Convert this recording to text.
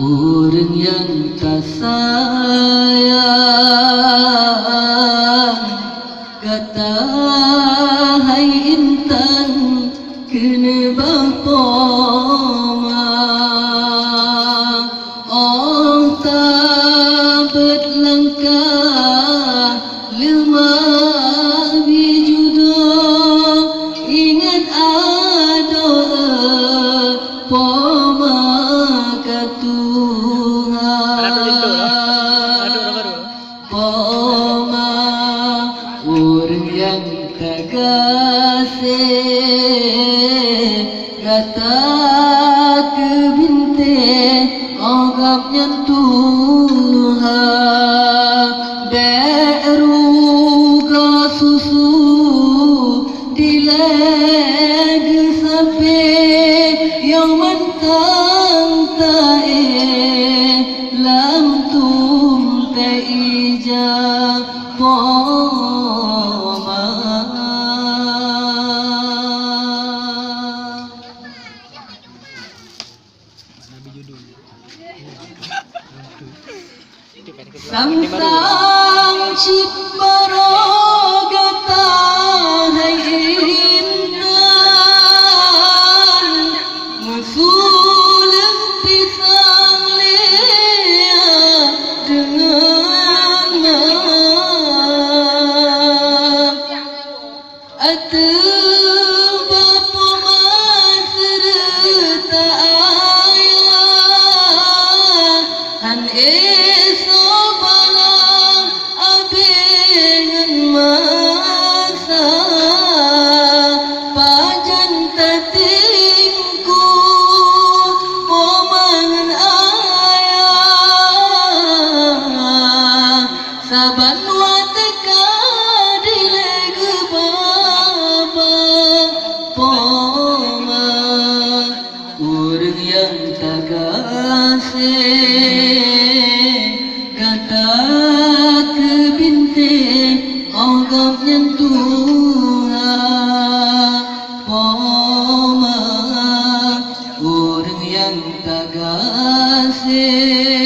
Orang yang tak sayang kata hai intan kena bapoma. Oh tak berlangkah lemah bijudo ingat ada poma Poma orang yang tak kasih kata ke binte agapnya Tuhan beruga susu dileg sampai yang mentang tae lam tum teija poma. Samsang cip barogata hai intan musulang pisang lea dengan atu bapa serta ayah han saban wateka dileg baba poma orang yang tak kasih kata ke binte agapnya Tuhan poma orang yang tak kasih